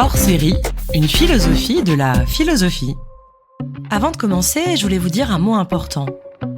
hors série, une philosophie de la philosophie. Avant de commencer, je voulais vous dire un mot important.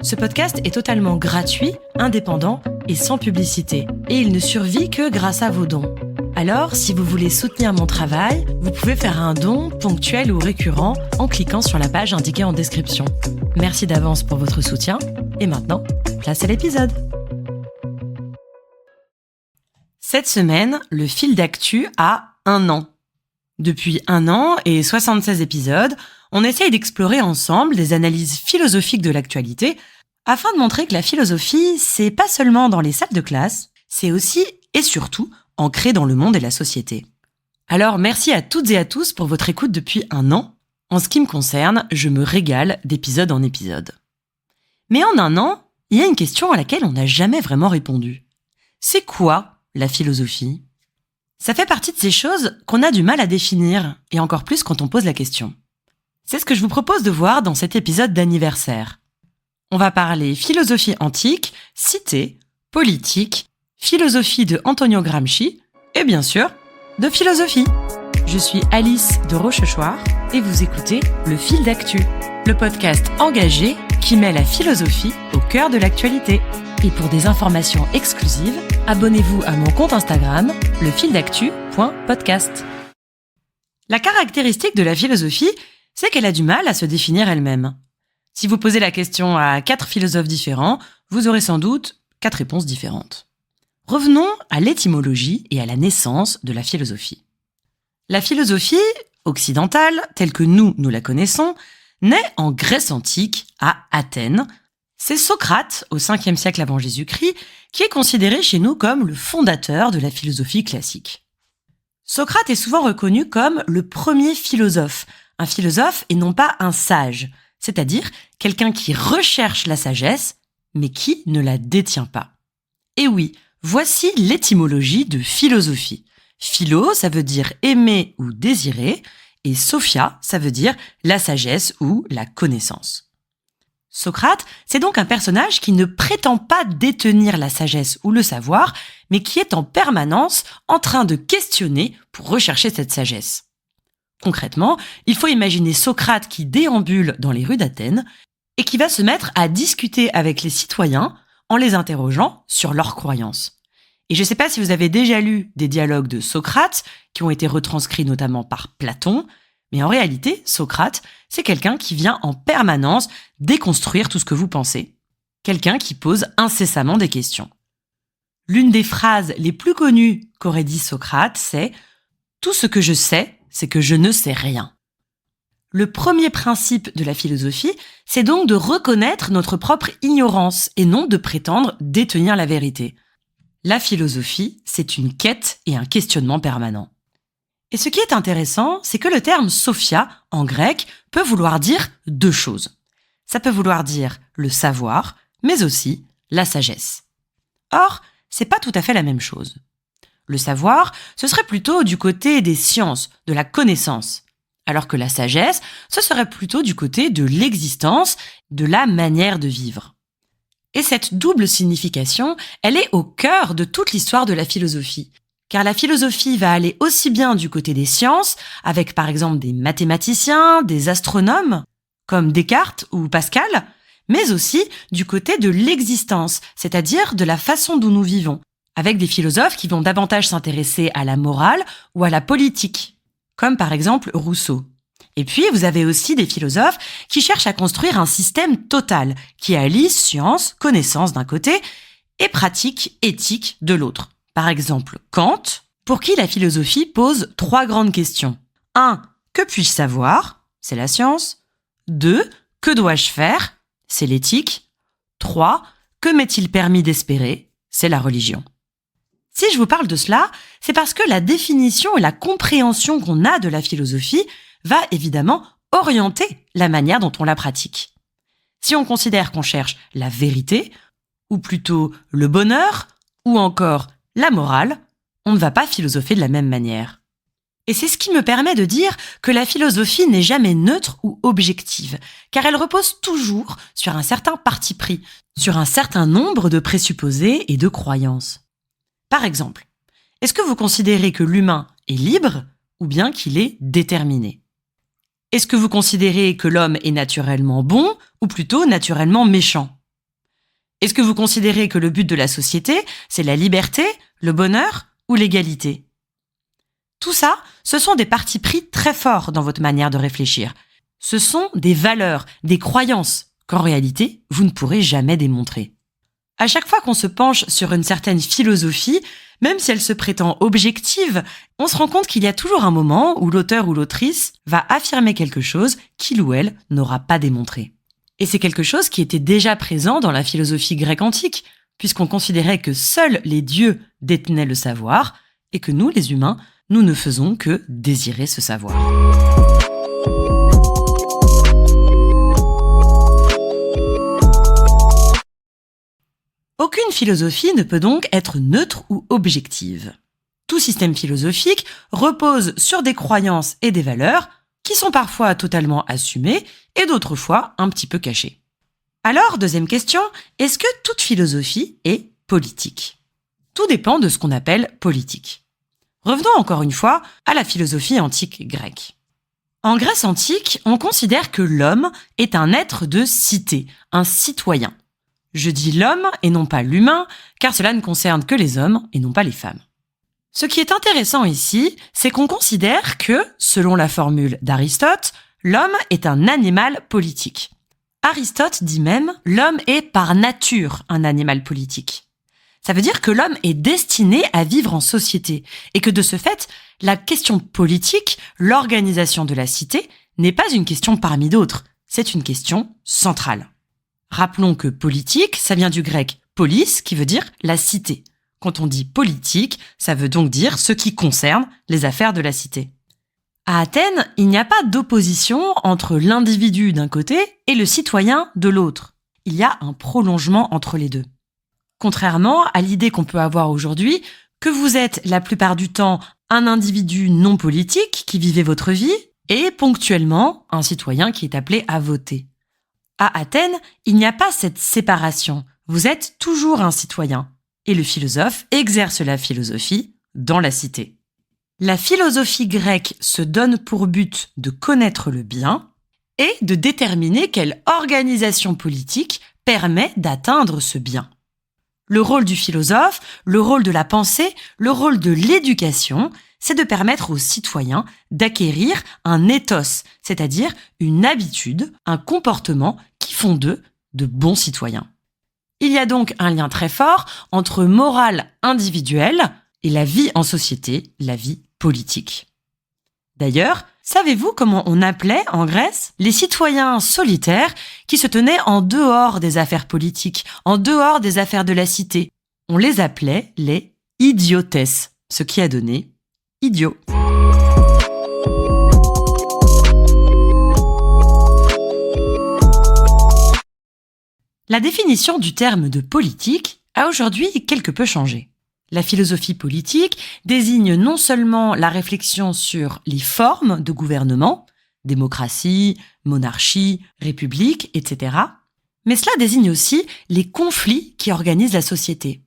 Ce podcast est totalement gratuit, indépendant et sans publicité. Et il ne survit que grâce à vos dons. Alors, si vous voulez soutenir mon travail, vous pouvez faire un don ponctuel ou récurrent en cliquant sur la page indiquée en description. Merci d'avance pour votre soutien. Et maintenant, place à l'épisode. Cette semaine, le fil d'actu a 1 an. Depuis 1 an et 76 épisodes, on essaye d'explorer ensemble des analyses philosophiques de l'actualité afin de montrer que la philosophie, c'est pas seulement dans les salles de classe, c'est aussi et surtout ancré dans le monde et la société. Alors merci à toutes et à tous pour votre écoute depuis 1 an. En ce qui me concerne, je me régale d'épisode en épisode. Mais en 1 an, il y a une question à laquelle on n'a jamais vraiment répondu. C'est quoi la philosophie ? Ça fait partie de ces choses qu'on a du mal à définir, et encore plus quand on pose la question. C'est ce que je vous propose de voir dans cet épisode d'anniversaire. On va parler philosophie antique, cité, politique, philosophie de Antonio Gramsci, et bien sûr, de philosophie. Je suis Alice de Rochechouart, et vous écoutez Le Fil d'Actu, le podcast engagé qui met la philosophie au cœur de l'actualité. Et pour des informations exclusives, abonnez-vous à mon compte Instagram, lefildactu.podcast. La caractéristique de la philosophie, c'est qu'elle a du mal à se définir elle-même. Si vous posez la question à 4 philosophes différents, vous aurez sans doute 4 réponses différentes. Revenons à l'étymologie et à la naissance de la philosophie. La philosophie occidentale, telle que nous la connaissons, naît en Grèce antique, à Athènes. C'est Socrate, au 5e siècle avant Jésus-Christ, qui est considéré chez nous comme le fondateur de la philosophie classique. Socrate est souvent reconnu comme le premier philosophe, un philosophe et non pas un sage, c'est-à-dire quelqu'un qui recherche la sagesse, mais qui ne la détient pas. Et oui, voici l'étymologie de philosophie. Philo, ça veut dire aimer ou désirer, et sophia, ça veut dire la sagesse ou la connaissance. Socrate, c'est donc un personnage qui ne prétend pas détenir la sagesse ou le savoir, mais qui est en permanence en train de questionner pour rechercher cette sagesse. Concrètement, il faut imaginer Socrate qui déambule dans les rues d'Athènes et qui va se mettre à discuter avec les citoyens en les interrogeant sur leurs croyances. Et je ne sais pas si vous avez déjà lu des dialogues de Socrate qui ont été retranscrits notamment par Platon, mais en réalité, Socrate, c'est quelqu'un qui vient en permanence déconstruire tout ce que vous pensez. Quelqu'un qui pose incessamment des questions. L'une des phrases les plus connues qu'aurait dit Socrate, c'est « Tout ce que je sais, c'est que je ne sais rien ». Le premier principe de la philosophie, c'est donc de reconnaître notre propre ignorance et non de prétendre détenir la vérité. La philosophie, c'est une quête et un questionnement permanent. Et ce qui est intéressant, c'est que le terme sophia, en grec, peut vouloir dire 2 choses. Ça peut vouloir dire le savoir, mais aussi la sagesse. Or, c'est pas tout à fait la même chose. Le savoir, ce serait plutôt du côté des sciences, de la connaissance, alors que la sagesse, ce serait plutôt du côté de l'existence, de la manière de vivre. Et cette double signification, elle est au cœur de toute l'histoire de la philosophie. Car la philosophie va aller aussi bien du côté des sciences, avec par exemple des mathématiciens, des astronomes, comme Descartes ou Pascal, mais aussi du côté de l'existence, c'est-à-dire de la façon dont nous vivons, avec des philosophes qui vont davantage s'intéresser à la morale ou à la politique, comme par exemple Rousseau. Et puis, vous avez aussi des philosophes qui cherchent à construire un système total, qui allie science, connaissance d'un côté, et pratique, éthique de l'autre. Par exemple, Kant, pour qui la philosophie pose 3 grandes questions. 1. Que puis-je savoir ? C'est la science. 2. Que dois-je faire ? C'est l'éthique. 3. Que m'est-il permis d'espérer ? C'est la religion. Si je vous parle de cela, c'est parce que la définition et la compréhension qu'on a de la philosophie va évidemment orienter la manière dont on la pratique. Si on considère qu'on cherche la vérité, ou plutôt le bonheur, ou encore la morale, on ne va pas philosopher de la même manière. Et c'est ce qui me permet de dire que la philosophie n'est jamais neutre ou objective, car elle repose toujours sur un certain parti pris, sur un certain nombre de présupposés et de croyances. Par exemple, est-ce que vous considérez que l'humain est libre ou bien qu'il est déterminé? Est-ce que vous considérez que l'homme est naturellement bon ou plutôt naturellement méchant? Est-ce que vous considérez que le but de la société, c'est la liberté, le bonheur ou l'égalité? Tout ça, ce sont des partis pris très forts dans votre manière de réfléchir. Ce sont des valeurs, des croyances qu'en réalité, vous ne pourrez jamais démontrer. À chaque fois qu'on se penche sur une certaine philosophie, même si elle se prétend objective, on se rend compte qu'il y a toujours un moment où l'auteur ou l'autrice va affirmer quelque chose qu'il ou elle n'aura pas démontré. Et c'est quelque chose qui était déjà présent dans la philosophie grecque antique, puisqu'on considérait que seuls les dieux détenaient le savoir, et que nous, les humains, nous ne faisons que désirer ce savoir. Aucune philosophie ne peut donc être neutre ou objective. Tout système philosophique repose sur des croyances et des valeurs qui sont parfois totalement assumées et d'autres fois un petit peu cachées. Alors, deuxième question, est-ce que toute philosophie est politique? Tout dépend de ce qu'on appelle politique. Revenons encore une fois à la philosophie antique grecque. En Grèce antique, on considère que l'homme est un être de cité, un citoyen. Je dis l'homme et non pas l'humain, car cela ne concerne que les hommes et non pas les femmes. Ce qui est intéressant ici, c'est qu'on considère que, selon la formule d'Aristote, l'homme est un animal politique. Aristote dit même « l'homme est par nature un animal politique ». Ça veut dire que l'homme est destiné à vivre en société et que de ce fait, la question politique, l'organisation de la cité, n'est pas une question parmi d'autres, c'est une question centrale. Rappelons que politique, ça vient du grec polis, qui veut dire la cité. Quand on dit politique, ça veut donc dire ce qui concerne les affaires de la cité. À Athènes, il n'y a pas d'opposition entre l'individu d'un côté et le citoyen de l'autre. Il y a un prolongement entre les deux. Contrairement à l'idée qu'on peut avoir aujourd'hui, que vous êtes la plupart du temps un individu non politique qui vivait votre vie et ponctuellement un citoyen qui est appelé à voter. À Athènes, il n'y a pas cette séparation. Vous êtes toujours un citoyen. Et le philosophe exerce la philosophie dans la cité. La philosophie grecque se donne pour but de connaître le bien et de déterminer quelle organisation politique permet d'atteindre ce bien. Le rôle du philosophe, le rôle de la pensée, le rôle de l'éducation, c'est de permettre aux citoyens d'acquérir un ethos, c'est-à-dire une habitude, un comportement qui font d'eux de bons citoyens. Il y a donc un lien très fort entre morale individuelle et la vie en société, la vie politique. D'ailleurs, savez-vous comment on appelait en Grèce les citoyens solitaires qui se tenaient en dehors des affaires politiques, en dehors des affaires de la cité? On les appelait les idiotes, ce qui a donné idiot. La définition du terme de politique a aujourd'hui quelque peu changé. La philosophie politique désigne non seulement la réflexion sur les formes de gouvernement, démocratie, monarchie, république, etc., mais cela désigne aussi les conflits qui organisent la société.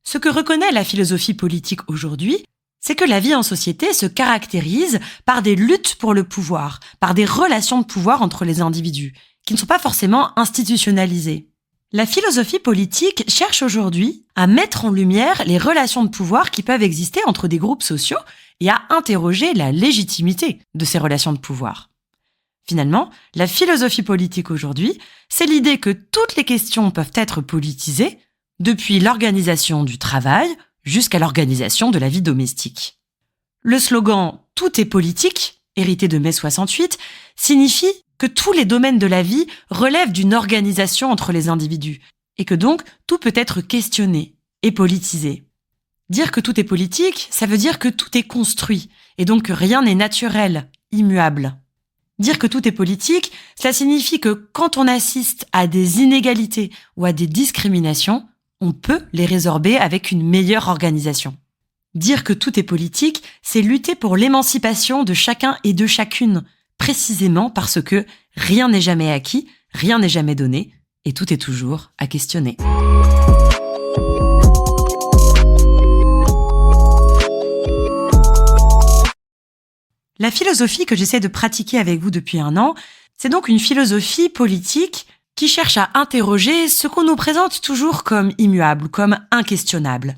Ce que reconnaît la philosophie politique aujourd'hui, c'est que la vie en société se caractérise par des luttes pour le pouvoir, par des relations de pouvoir entre les individus, qui ne sont pas forcément institutionnalisées. La philosophie politique cherche aujourd'hui à mettre en lumière les relations de pouvoir qui peuvent exister entre des groupes sociaux et à interroger la légitimité de ces relations de pouvoir. Finalement, la philosophie politique aujourd'hui, c'est l'idée que toutes les questions peuvent être politisées, depuis l'organisation du travail jusqu'à l'organisation de la vie domestique. Le slogan « Tout est politique », hérité de mai 68, signifie que tous les domaines de la vie relèvent d'une organisation entre les individus et que donc tout peut être questionné et politisé. Dire que tout est politique, ça veut dire que tout est construit et donc que rien n'est naturel, immuable. Dire que tout est politique, cela signifie que quand on assiste à des inégalités ou à des discriminations, on peut les résorber avec une meilleure organisation. Dire que tout est politique, c'est lutter pour l'émancipation de chacun et de chacune, précisément parce que rien n'est jamais acquis, rien n'est jamais donné, et tout est toujours à questionner. La philosophie que j'essaie de pratiquer avec vous depuis 1 an, c'est donc une philosophie politique qui cherche à interroger ce qu'on nous présente toujours comme immuable, comme inquestionnable.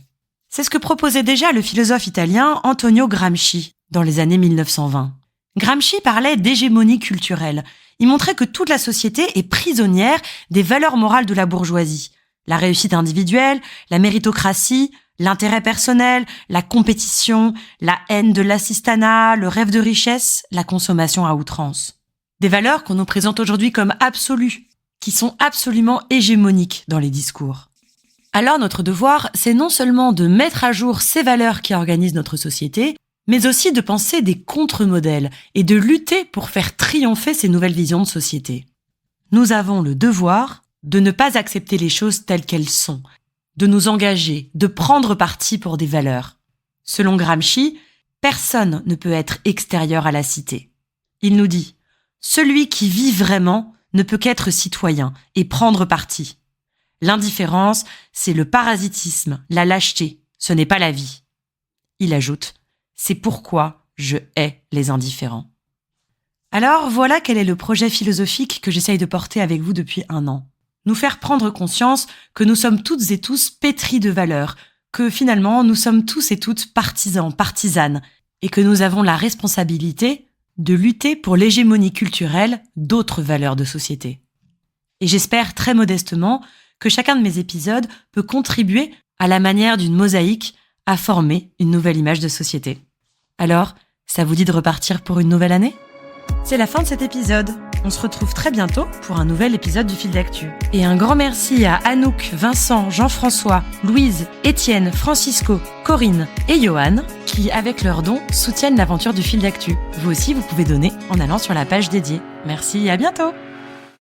C'est ce que proposait déjà le philosophe italien Antonio Gramsci dans les années 1920. Gramsci parlait d'hégémonie culturelle. Il montrait que toute la société est prisonnière des valeurs morales de la bourgeoisie. La réussite individuelle, la méritocratie, l'intérêt personnel, la compétition, la haine de l'assistanat, le rêve de richesse, la consommation à outrance. Des valeurs qu'on nous présente aujourd'hui comme absolues, qui sont absolument hégémoniques dans les discours. Alors notre devoir, c'est non seulement de mettre à jour ces valeurs qui organisent notre société, mais aussi de penser des contre-modèles et de lutter pour faire triompher ces nouvelles visions de société. Nous avons le devoir de ne pas accepter les choses telles qu'elles sont, de nous engager, de prendre parti pour des valeurs. Selon Gramsci, personne ne peut être extérieur à la cité. Il nous dit « Celui qui vit vraiment ne peut qu'être citoyen et prendre parti. L'indifférence, c'est le parasitisme, la lâcheté, ce n'est pas la vie. » Il ajoute « C'est pourquoi je hais les indifférents. » Alors voilà quel est le projet philosophique que j'essaye de porter avec vous depuis 1 an. Nous faire prendre conscience que nous sommes toutes et tous pétris de valeurs, que finalement nous sommes tous et toutes partisans, partisanes, et que nous avons la responsabilité de lutter pour l'hégémonie culturelle d'autres valeurs de société. Et j'espère très modestement que chacun de mes épisodes peut contribuer à la manière d'une mosaïque à former une nouvelle image de société. Alors, ça vous dit de repartir pour une nouvelle année ? C'est la fin de cet épisode. On se retrouve très bientôt pour un nouvel épisode du Fil d'Actu. Et un grand merci à Anouk, Vincent, Jean-François, Louise, Étienne, Francisco, Corinne et Johan qui, avec leurs dons, soutiennent l'aventure du Fil d'Actu. Vous aussi, vous pouvez donner en allant sur la page dédiée. Merci et à bientôt!